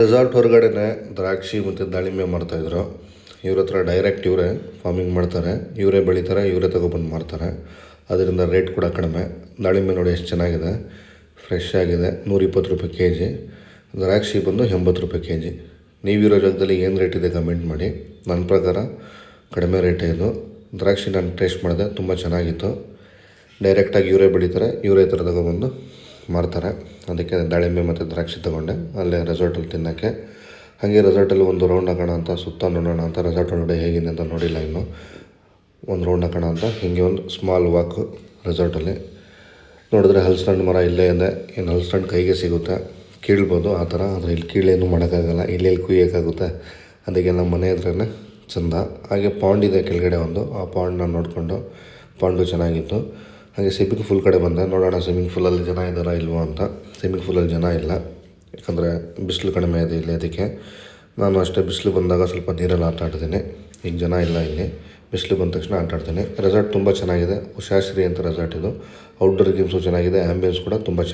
Resort ಹೊರಗಡೆನೆ ದ್ರಾಕ್ಷಿ ಮತ್ತು ದಾಳಿಂಬೆ ಮಾರ್ತಾಯಿದ್ರು. ಇವ್ರ ಹತ್ರ ಡೈರೆಕ್ಟ್ ಇವರೇ ಫಾರ್ಮಿಂಗ್ ಮಾಡ್ತಾರೆ, ಇವರೇ ಬೆಳೀತಾರೆ, ಇವರೇ ತೊಗೊಬಂದು ಮಾರ್ತಾರೆ. ಅದರಿಂದ ರೇಟ್ ಕೂಡ ಕಡಿಮೆ. ದಾಳಿಂಬೆ ನೋಡಿ ಎಷ್ಟು ಚೆನ್ನಾಗಿದೆ, ಫ್ರೆಶ್ ಆಗಿದೆ. 120 ರೂಪಾಯಿ kg. ದ್ರಾಕ್ಷಿ ಬಂದು 80 ರೂಪಾಯಿ kg. ನೀವಿರೋ ಜಾಗದಲ್ಲಿ ಏನು ರೇಟ್ ಇದೆ ಕಮೆಂಟ್ ಮಾಡಿ. ನನ್ನ ಪ್ರಕಾರ ಕಡಿಮೆ ರೇಟೇ ಇದು. ದ್ರಾಕ್ಷಿ ನಾನು ಟೇಸ್ಟ್ ಮಾಡಿದೆ, ತುಂಬ ಚೆನ್ನಾಗಿತ್ತು. ಡೈರೆಕ್ಟಾಗಿ ಇವರೇ ಬೆಳೀತಾರೆ, ಇವರೇ ಥರ ತೊಗೊಬಂದು ಮಾರ್ತಾರೆ. ಅದಕ್ಕೆ ದಾಳಿಂಬೆ ಮತ್ತು ದ್ರಾಕ್ಷಿ ತೊಗೊಂಡೆ ಅಲ್ಲೇ ರೆಸಾರ್ಟಲ್ಲಿ ತಿನ್ನೋಕ್ಕೆ. ಹಾಗೆ ರೆಸಾರ್ಟಲ್ಲಿ ಒಂದು ರೌಂಡ್ ಹಾಕೋಣ ಅಂತ, ಸುತ್ತ ನೋಡೋಣ ಅಂತ. ರೆಸಾರ್ಟ್ ಒಳಗಡೆ ಹೇಗಿದೆ ಅಂತ ನೋಡಿಲ್ಲ ಇನ್ನು. ಒಂದು ರೌಂಡ್ ಹಾಕೋಣ ಅಂತ ಹೀಗೆ ಒಂದು ಸ್ಮಾಲ್ ವಾಕು ರೆಸಾರ್ಟಲ್ಲಿ. ನೋಡಿದ್ರೆ ಹಲಸಿನ ಮರ ಇಲ್ಲೇ ಇದೆ. ಏನು ಹಲಸಿನ ಕೈಗೆ ಸಿಗುತ್ತೆ, ಕೀಳ್ಬೋದು ಆ ಥರ. ಆದರೆ ಇಲ್ಲಿ ಕೀಳೇನು ಮಾಡೋಕ್ಕಾಗಲ್ಲ, ಇಲ್ಲಿ ಕುಯ್ಯೋಕ್ಕಾಗುತ್ತೆ. ಅದಕ್ಕೆ ನಮ್ಮ ಮನೆ ಹತ್ರನೇ ಚೆಂದ. ಹಾಗೆ ಪಾಂಡ್ ಇದೆ ಕೆಳಗಡೆ ಒಂದು, ಆ ಪಾಂಡನ್ನ ನೋಡಿಕೊಂಡು. ಪಾಂಡು ಚೆನ್ನಾಗಿತ್ತು. ಹಾಗೆ ಸ್ವಿಮ್ಮಿಂಗ್ ಫೂಲ್ ಕಡೆ ಬಂದೆ, ನೋಡೋಣ ಸ್ವಿಮ್ಮಿಂಗ್ ಫೂಲಲ್ಲಿ ಜನ ಇದ್ದಾರಾ ಇಲ್ವೋ ಅಂತ. ಸ್ವಿಮ್ಮಿಂಗ್ ಫೂಲಲ್ಲಿ ಜನ ಇಲ್ಲ, ಯಾಕಂದರೆ ಬಿಸಿಲು ಕಡಿಮೆ ಇದೆ ಇಲ್ಲಿ. ಅದಕ್ಕೆ ನಾನು ಅಷ್ಟೇ ಬಿಸಿಲು ಬಂದಾಗ ಸ್ವಲ್ಪ ನೀರಲ್ಲಿ ಆಟ ಆಡ್ತೀನಿ. ಈಗ ಜನ ಇಲ್ಲ ಇಲ್ಲಿ, ಬಿಸಿಲು ಬಂದ ತಕ್ಷಣ ಆಟ ಆಡ್ತೀನಿ. ರೆಸಾರ್ಟ್ ತುಂಬ ಚೆನ್ನಾಗಿದೆ. ಉಷಾಶ್ರೀ ಅಂತ ರೆಸಾರ್ಟ್ ಇದು. ಔಟ್ಡೋರ್ ಗೇಮ್ಸು ಚೆನ್ನಾಗಿದೆ, ಆ್ಯಂಬಿಯನ್ಸ್ ಕೂಡ ತುಂಬ ಚೆನ್ನಾಗಿದೆ.